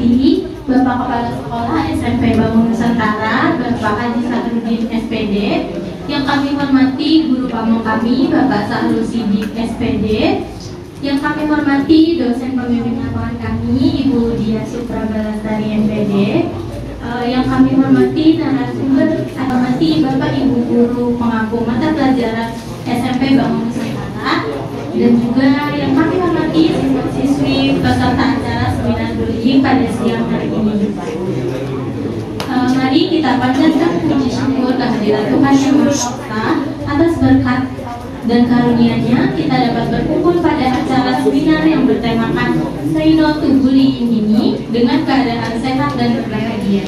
hormati Bapak Kepala Sekolah SMP Bangun Nusantara, Bapak Haji Sahrudin SPD. Yang kami hormati Guru Pamong kami, Bapak Sahrul Sidik SPD. Yang kami hormati dosen pembimbing lapangan kami, Ibu Diah Supra Balastari MPD. Yang kami hormati narasumber, hormati Bapak Ibu Guru pengampu mata pelajaran SMP Bangun Nusantara. Dan juga yang kami hormati siswa-siswi peserta acara seminar bullying pada siang hari ini. Mari kita panjatkan puji syukur kehadirat Tuhan Yang Maha Esa atas berkat dan karunia-Nya kita dapat berkumpul pada acara seminar yang bertemakan Say No to Bullying ini dengan keadaan sehat dan berbahagia.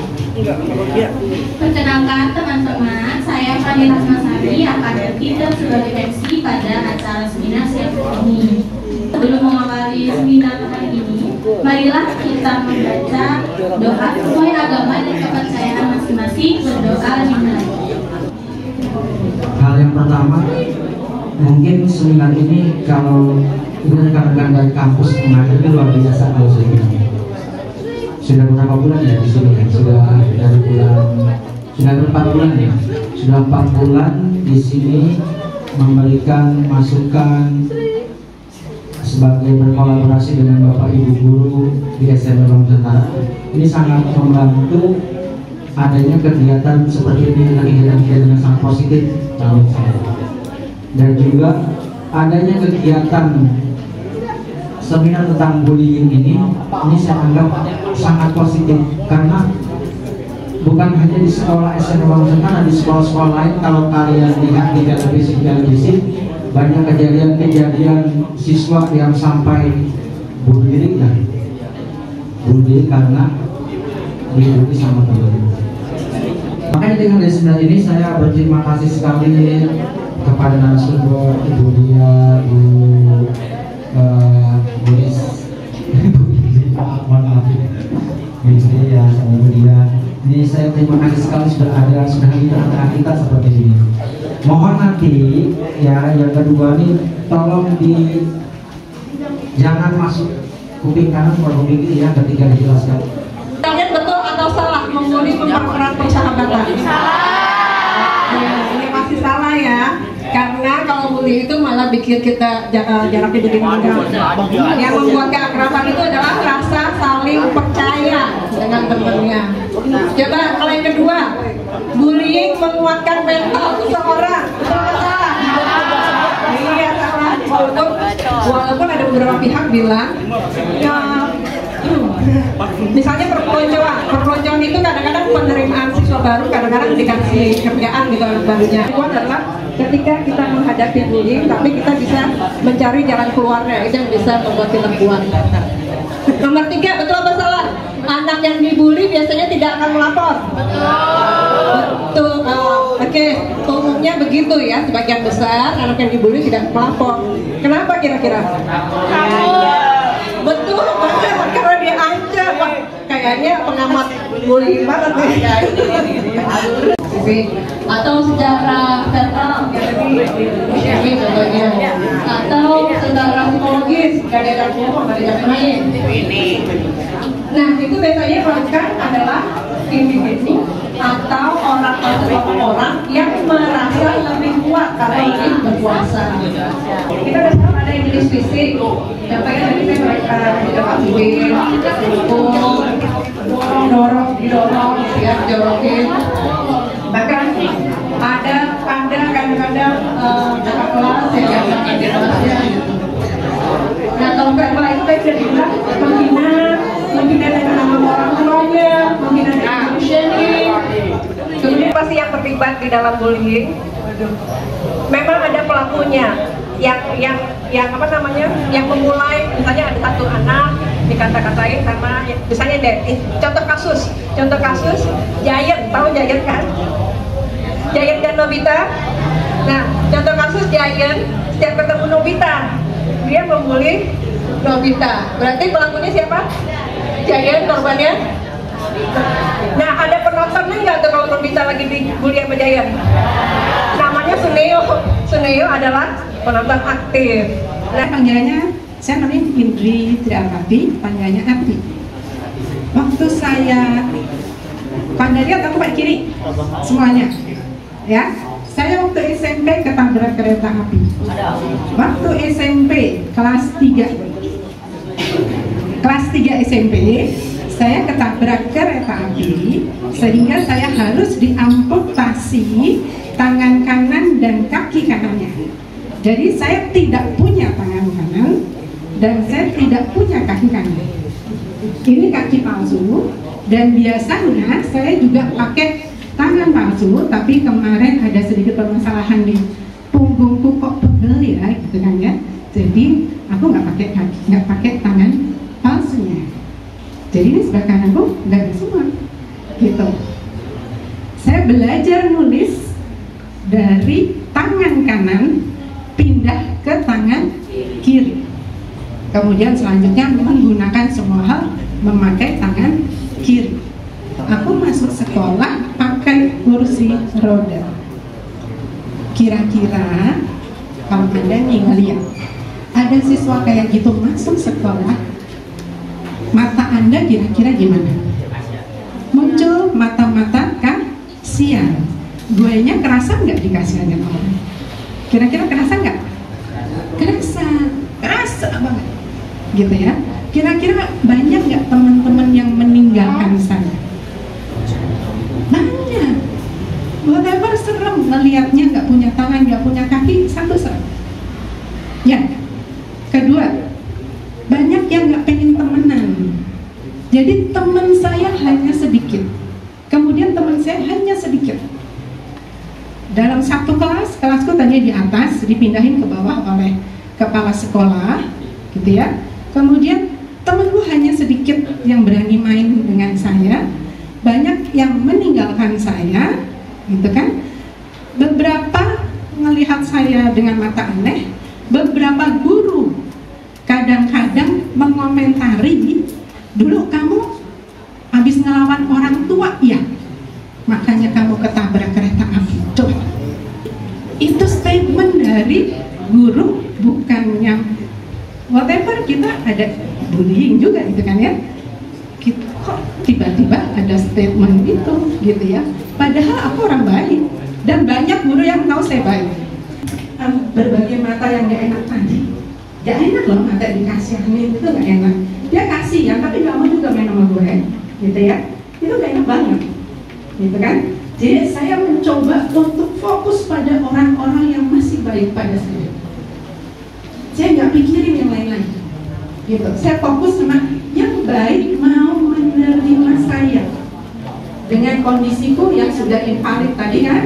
Perkenalkan teman-teman, saya Fani Rasmasari akan bertindak sebagai MC pada acara seminar siang ini. Sebelum mengawali seminar hari ini, marilah kita membaca doa sesuai agama dan kepercayaan masing-masing. Berdoa dimulai. Hal yang pertama, mungkin seminar ini kalau rekan-rekan dari kampus mengajarnya luar biasa kalau saya bilang. Sudah berapa bulan ya di sini ya? Sudah dari sudah 4 bulan ya. Sudah 4 bulan di sini memberikan masukan sebagai berkolaborasi dengan Bapak Ibu guru di SMP Bangun Nusantara. Ini sangat membantu adanya kegiatan seperti ini, kegiatan yang sangat positif menurut saya. Dan juga adanya kegiatan seminar tentang bullying ini saya anggap sangat positif karena bukan hanya di sekolah SMP Bangun Nusantara, di sekolah-sekolah lain kalau kalian lihat di televisi banyak kejadian siswa yang sampai bunuh diri karena dibully sama teman. Makanya dengan seminar ini saya berterima kasih sekali kepada narasumber Ibu Diah, Bu Buris, ya, sama Bu Diah. Ini saya terima kasih sekali sudah hadir antara kita seperti ini. Mohon nanti ya yang kedua nih tolong jangan masuk kuping kanan atau kuping kiri ya ketika dijelaskan. Kalian betul atau salah membuli mempererat persahabatan? Salah. Ini masih salah ya. Karena kalau bully itu malah bikin kita jaraknya jadi panjang. Yang membuat keakraban itu adalah rasa saling percaya dengan temannya. Coba kalau yang kedua, bullying menguatkan mental seseorang. Betul atau salah? Iya salah. Walaupun ada beberapa pihak bilang misalnya perpeloncoan itu kadang-kadang penerimaan siswa baru kadang-kadang dikasih kerjaan gitu anak barunya. Itu adalah ketika kita menghadapi bullying tapi kita bisa mencari jalan keluarnya, itu yang bisa membuat kita kuat. Nomor 3, betul apa salah? Anak yang dibully biasanya tidak akan melapor. Betul. Oke, umumnya begitu ya, sebagian besar anak yang dibully tidak melapor. Kenapa kira-kira? Betul banget, karena dia ancam. Wah, kayaknya pengamat bullying banget nih. Atau secara verbal, atau secara psikologis, dari main. Nah, itu biasanya dilakukan adalah individu atau orang yang merasa lebih kuat karena lebih berkuasa. Kita ada yang jenis fisik, contohnya tadi saya mereka didorong, ya, dijorokin. Bahkan ada kadang-kadang kakak kelas yang nah, kalau verbal itu tadi sudah dibilang menghina dengan nama orang tuanya, menghina dengan positioning. Kemudian pasti yang terlibat di dalam bullying, memang ada pelakunya yang apa namanya, yang memulai. Misalnya ada satu anak dikata-katain sama, misalnya deh, contoh kasus Giant, tahu Giant kan? Giant dan Nobita. Nah, contoh kasus Giant setiap ketemu Nobita dia membuli Nobita. Berarti pelakunya siapa? Giant, korbannya. Nah, ada penontonnya nggak tuh kalau Nobita lagi dibully sama Giant? Namanya Suneo. Suneo adalah penonton aktif. Nah, panggilannya saya namanya Indri Triangkapi, panggilannya Api. waktu saya, Anda lihat aku pakai kiri semuanya, ya. Saya waktu SMP ketabrak kereta api. Waktu SMP kelas 3 SMP, saya ketabrak kereta api sehingga saya harus diamputasi tangan kanan dan kaki kanannya. Jadi saya tidak punya tangan kanan dan saya tidak punya kaki kanan. Ini kaki palsu, dan biasanya saya juga pakai tangan palsu, tapi kemarin ada sedikit permasalahan di punggungku kok pegel ya, gitu kan ya. Jadi aku nggak pakai kaki, nggak pakai tangan palsunya. Jadi ini sebelah kananku nggak ada semua, gitu. Saya belajar nulis dari tangan kanan pindah ke tangan kiri. Kemudian selanjutnya menggunakan semua hal memakai tangan kiri. Aku masuk sekolah pakai kursi roda. Kira-kira kalau Anda nih ngeliat ada siswa kayak gitu masuk sekolah, mata Anda kira-kira gimana? Muncul mata-mata kasihan. Guenya kerasa nggak dikasihanin orang? Kira-kira kerasa nggak? Kerasa banget, gitu ya. Kira-kira banyak nggak teman-teman yang meninggalkan saya? Banyak. Whatever, serem ngelihatnya, nggak punya tangan, nggak punya kaki, satu serem. Ya. Kedua, banyak yang nggak pengen temenan. Jadi teman saya hanya sedikit. Kemudian teman saya hanya sedikit. Dalam satu kelas, kelasku tadinya di atas, dipindahin ke bawah oleh kepala sekolah, gitu ya. Kemudian temanku hanya sedikit yang berani main dengan saya, banyak yang meninggalkan saya, gitu kan. Beberapa melihat saya dengan mata aneh, beberapa guru kadang-kadang mengomentari, dulu kamu habis ngelawan orang tua ya, makanya kamu ketabrak kereta api. Coba, itu statement dari guru, bukan yang whatever. Kita ada bullying juga, gitu kan ya. Kita kok tiba-tiba ada statement itu, gitu ya. Padahal aku orang baik dan banyak guru yang tahu saya baik. Berbagai mata yang gak enak tadi, gak enak loh mata dikasihanin, itu gak enak. Dia kasih ya, tapi gak mau juga main sama gue, gitu ya. Itu gak enak banget, gitu kan. Jadi saya mencoba untuk fokus pada orang-orang yang masih baik pada saya. Saya nggak pikirin yang lain-lain, gitu. Saya fokus sama yang baik, mau menerima saya dengan kondisiku yang sudah invalid tadi kan,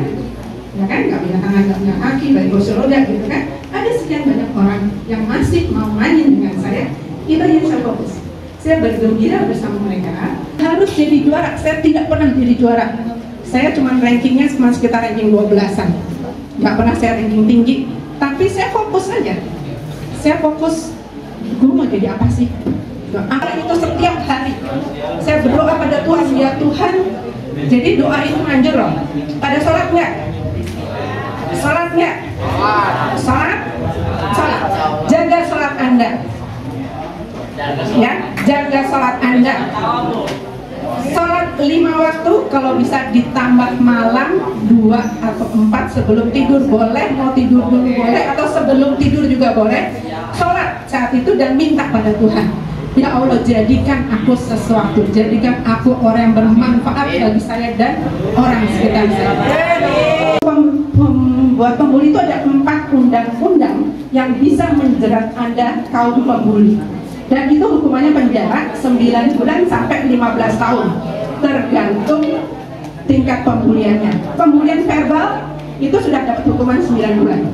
ya kan, nggak punya tangan, nggak punya kaki, baik kursi roda, gitu kan. Ada sekian banyak orang yang masih mau main dengan saya. Itu yang saya fokus. Saya bergembira bersama mereka. Harus jadi juara. Saya tidak pernah jadi juara. Saya cuma rankingnya cuma sekitar ranking 12-an. Nggak pernah saya ranking tinggi. Tapi saya fokus aja. Saya fokus, gue mau jadi apa sih? Apa itu setiap hari saya berdoa pada Tuhan, ya Tuhan. Jadi doa itu manjur loh. Pada sholat nggak? Sholat nggak? Sholat? Sholat. Jaga sholat Anda. Ya, jaga sholat Anda. Sholat 5 waktu, kalau bisa ditambah malam 2 atau 4 sebelum tidur boleh, mau tidur dulu boleh, atau sebelum tidur juga boleh. Sholat saat itu dan minta pada Tuhan, ya Allah, jadikan aku sesuatu, jadikan aku orang yang bermanfaat bagi saya dan orang sekitar saya. Pembuat pembuli itu ada 4 undang-undang yang bisa menjerat Anda kaum pembuli. Dan itu hukumannya penjara 9 bulan sampai 15 tahun, tergantung tingkat pembuliannya. Pembulian verbal itu sudah dapat hukuman 9 bulan.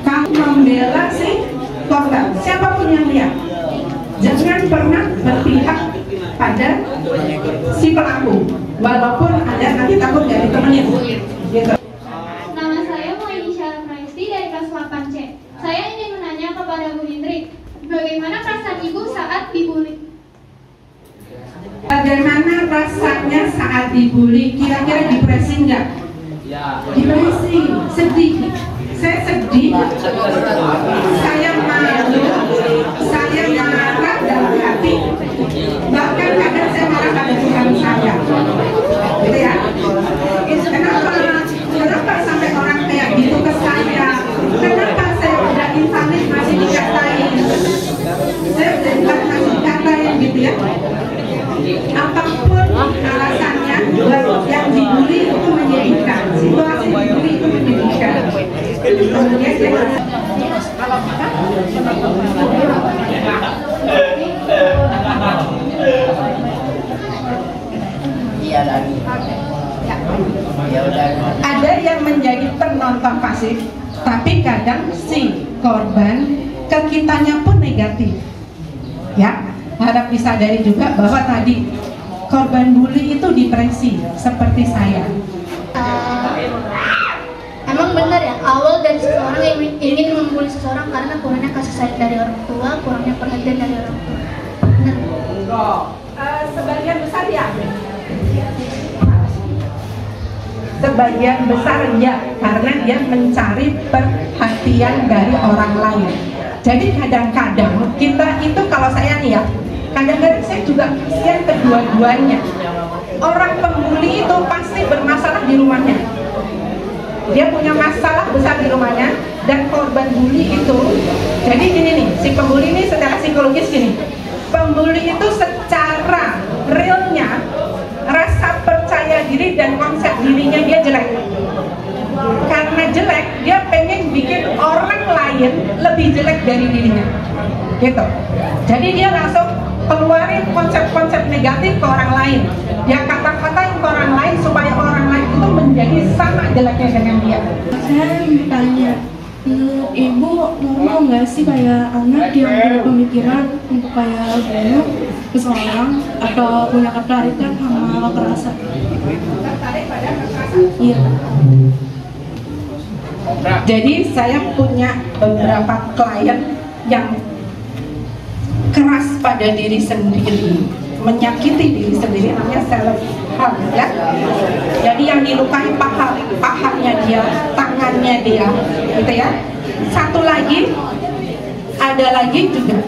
Kalau membela si korban, siapapun yang lihat, jangan pernah berpihak pada si pelaku, walaupun ada nanti takut nggak ditemenin. Gitu. Nama saya Muhammad Syarah Praisti dari kelas 8C. Saya ingin menanya kepada Bu Hindri, bagaimana perasaan Ibu saat dibully? Bagaimana rasanya saat dibully? Kira-kira depresi nggak? Depresi, sedih. Saya sedih, saya malu, saya marah dalam hati. Bahkan kadang saya marah gitu ya. Kenapa sampai orang kayak gitu ke saya? Kenapa saya udah invalid masih dikatain? Saya udah invalid masih dikatain gitu ya. Apapun alasannya, yang dibully itu menyedihkan. Situasi dibully itu menyedihkan. Ada yang menjadi penonton pasif, tapi kadang si korban ke kitanya pun negatif. Ya, harap disadari juga bahwa tadi korban bully itu depresi seperti saya. Emang benar ya, awal dari seseorang yang ingin membuli seseorang karena kurangnya kasih sayang dari orang tua, kurangnya perhatian dari orang tua. Benar. Sebagian besar ya. Sebagian besar ya, karena dia mencari perhatian dari orang lain. Jadi kadang-kadang kita itu, kalau saya nih ya, kadang-kadang saya juga kasihan kedua-duanya. Orang pembuli itu pasti bermasalah di rumahnya. Dia punya masalah besar di rumahnya, dan korban bully itu, jadi gini nih, si pembuli ini secara psikologis gini, pembuli itu secara realnya rasa percaya diri dan konsep dirinya dia jelek. Karena jelek, dia pengen bikin orang lain lebih jelek dari dirinya, gitu. Jadi dia langsung keluarin konsep-konsep negatif ke orang lain. Dia kata-katain ke orang lain supaya orang lain itu menjadi sama jeleknya dengan dia. Saya tanya, ibu normal nggak sih kayak anak yang berpemikiran untuk kayak bunuh seseorang atau punya ketertarikan sama kekerasan? Tertarik pada kekerasan? Iya. Jadi saya punya beberapa klien yang keras pada diri sendiri, menyakiti diri sendiri, namanya self harm ya. Jadi yang dilukai pahanya dia, tangannya dia, gitu ya. Satu lagi, ada lagi juga.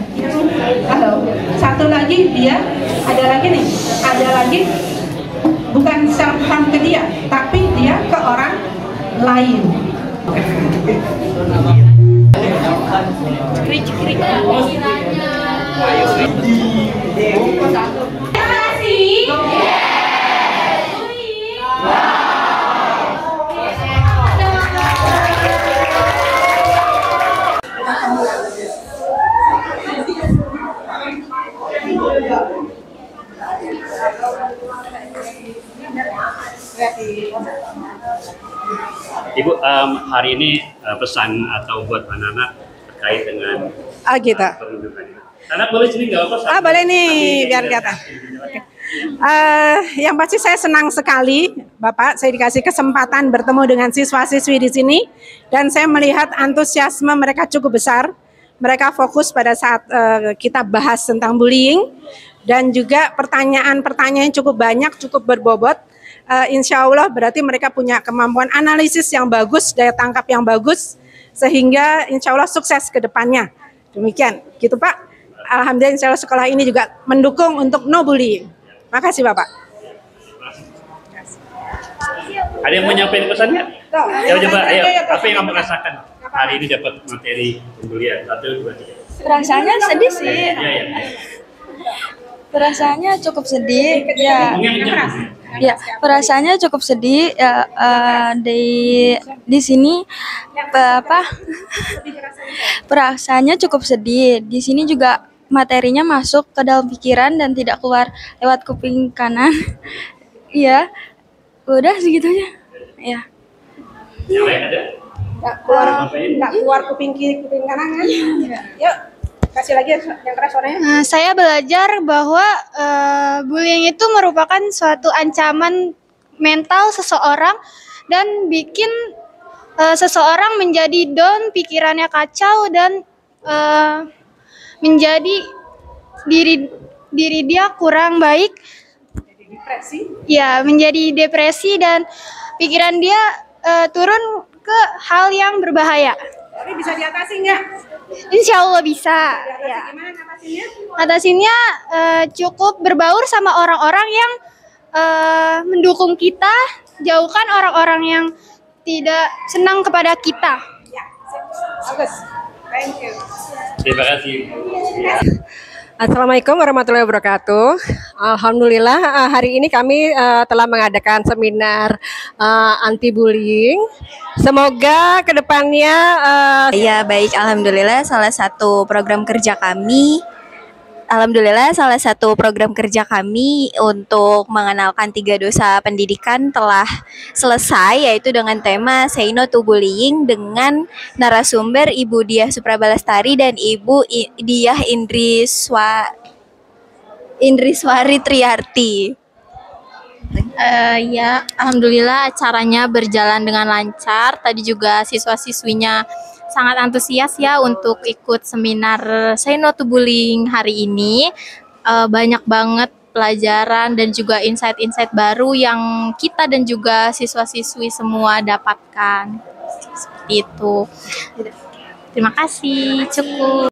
Halo, satu lagi dia, ada lagi nih, ada lagi bukan self harm ke dia, tapi dia ke orang lain. Ibu, hari ini pesan atau buat anak-anak terkait dengan Gitu. perlindungan. Anak boleh sini nggak apa-apa? Boleh nih, biar kelihatan. Yang pasti saya senang sekali, Bapak, saya dikasih kesempatan bertemu dengan siswa-siswi di sini, dan saya melihat antusiasme mereka cukup besar. Mereka fokus pada saat kita bahas tentang bullying, dan juga pertanyaan-pertanyaan cukup banyak, cukup berbobot. Insya Allah berarti mereka punya kemampuan analisis yang bagus, daya tangkap yang bagus, sehingga insya Allah sukses ke depannya. Demikian, gitu Pak. Alhamdulillah insya Allah sekolah ini juga mendukung untuk no bullying. Makasih Bapak. Ada yang mau nyampein pesannya? Coba, ayo. Apa yang kamu rasakan hari ini dapat materi pembulian? 1, 2, 3. Rasanya sedih sih. Iya. Perasaannya cukup sedih. Ya, perasaannya cukup sedih. Di sini perasaannya cukup sedih. Di sini juga materinya masuk ke dalam pikiran dan tidak keluar lewat kuping kanan. Iya, udah segitunya. Ya. Yang lain ada? Nggak keluar kuping kiri, kuping kanan kan? Yuk, kasih lagi yang keras suaranya. Saya belajar bahwa bullying itu merupakan suatu ancaman mental seseorang dan bikin seseorang menjadi down, pikirannya kacau, dan menjadi diri dia kurang baik. Depresi. Ya, menjadi depresi dan pikiran dia turun ke hal yang berbahaya. Tapi bisa diatasi nggak? Insya Allah bisa. Ya. Gimana ngatasinnya? Atasinnya cukup berbaur sama orang-orang yang mendukung kita, jauhkan orang-orang yang tidak senang kepada kita. Bagus. Thank you. Terima kasih. Assalamualaikum warahmatullahi wabarakatuh. Alhamdulillah hari ini kami telah mengadakan seminar anti bullying. Semoga kedepannya Ya baik, alhamdulillah salah satu program kerja kami untuk mengenalkan 3 dosa pendidikan telah selesai, yaitu dengan tema Say No to Bullying dengan narasumber Ibu Diah Suprabalastari dan Ibu Diah Indriswari Triarti. Ya, alhamdulillah acaranya berjalan dengan lancar. Tadi juga siswa-siswinya sangat antusias ya untuk ikut seminar Say No to Bullying hari ini. Banyak banget pelajaran dan juga insight-insight baru yang kita dan juga siswa-siswi semua dapatkan. Seperti itu. Terima kasih, cukup.